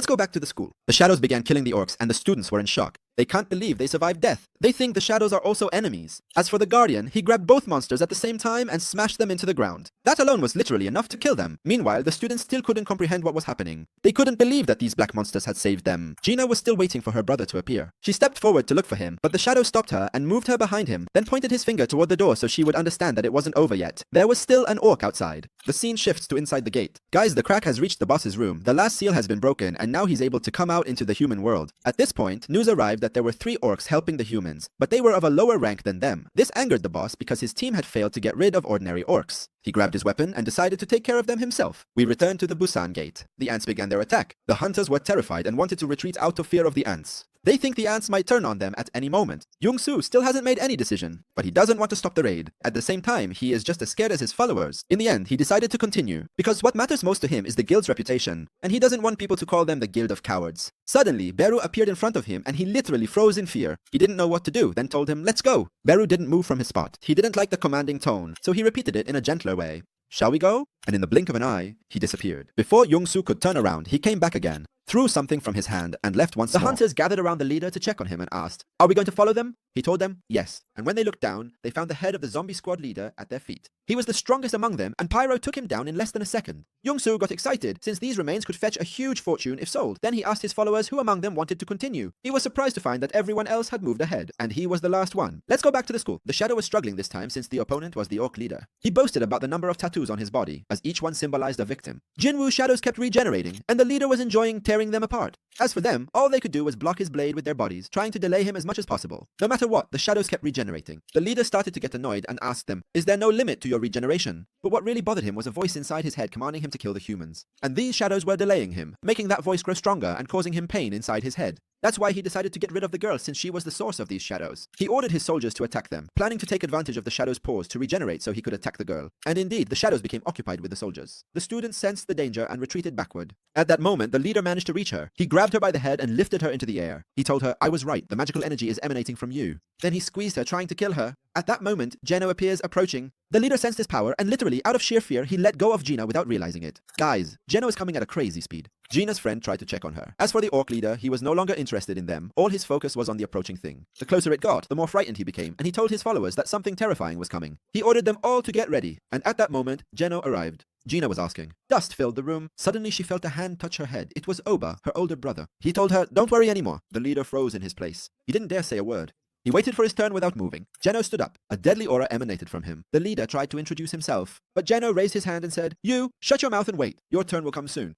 Let's go back to the school. The shadows began killing the orcs and the students were in shock. They can't believe they survived death. They think the shadows are also enemies. As for the guardian, he grabbed both monsters at the same time and smashed them into the ground. That alone was literally enough to kill them. Meanwhile, the students still couldn't comprehend what was happening. They couldn't believe that these black monsters had saved them. Gina was still waiting for her brother to appear. She stepped forward to look for him, but the shadow stopped her and moved her behind him, then pointed his finger toward the door so she would understand that it wasn't over yet. There was still an orc outside. The scene shifts to inside the gate. Guys, the crack has reached the boss's room. The last seal has been broken and now he's able to come out into the human world. At this point, news arrived that there were 3 orcs helping the humans, but they were of a lower rank than them. This angered the boss because his team had failed to get rid of ordinary orcs. He grabbed his weapon and decided to take care of them himself. We returned to the Busan gate. The ants began their attack. The hunters were terrified and wanted to retreat out of fear of the ants. They think the ants might turn on them at any moment. Young-soo still hasn't made any decision, but he doesn't want to stop the raid. At the same time, he is just as scared as his followers. In the end, he decided to continue, because what matters most to him is the guild's reputation, and he doesn't want people to call them the Guild of Cowards. Suddenly, Beru appeared in front of him and he literally froze in fear. He didn't know what to do, then told him, "Let's go." Beru didn't move from his spot. He didn't like the commanding tone, so he repeated it in a gentler way. "Shall we go?" And in the blink of an eye, he disappeared. Before Young-soo could turn around, he came back again, threw something from his hand, and left once more. The hunters gathered around the leader to check on him and asked, "Are we going to follow them?" He told them, yes. And when they looked down, they found the head of the zombie squad leader at their feet. He was the strongest among them, and Pyro took him down in less than a second. Young-soo got excited, since these remains could fetch a huge fortune if sold. Then he asked his followers who among them wanted to continue. He was surprised to find that everyone else had moved ahead, and he was the last one. Let's go back to the school. The shadow was struggling this time since the opponent was the orc leader. He boasted about the number of tattoos on his body, as each one symbolized a victim. Jin-Woo's shadows kept regenerating, and the leader was enjoying tearing them apart. As for them, all they could do was block his blade with their bodies, trying to delay him as much as possible. No matter what, the shadows kept regenerating. The leader started to get annoyed and asked them, "Is there no limit to your regeneration?" But what really bothered him was a voice inside his head commanding him to kill the humans. And these shadows were delaying him, making that voice grow stronger and causing him pain inside his head. That's why he decided to get rid of the girl, since she was the source of these shadows. He ordered his soldiers to attack them, planning to take advantage of the shadows' pause to regenerate so he could attack the girl. And indeed, the shadows became occupied with the soldiers. The students sensed the danger and retreated backward. At that moment, the leader managed to reach her. He grabbed her by the head and lifted her into the air. He told her, "I was right, the magical energy is emanating from you." Then he squeezed her, trying to kill her. At that moment, Geno appears approaching. The leader sensed his power, and literally, out of sheer fear, he let go of Gina without realizing it. Guys, Geno is coming at a crazy speed. Gina's friend tried to check on her. As for the orc leader, he was no longer interested in them. All his focus was on the approaching thing. The closer it got, the more frightened he became, and he told his followers that something terrifying was coming. He ordered them all to get ready, and at that moment, Geno arrived. Gina was asking. Dust filled the room. Suddenly she felt a hand touch her head. It was Oba, her older brother. He told her, "Don't worry anymore." The leader froze in his place. He didn't dare say a word. He waited for his turn without moving. Geno stood up. A deadly aura emanated from him. The leader tried to introduce himself, but Geno raised his hand and said, "You, shut your mouth and wait. Your turn will come soon."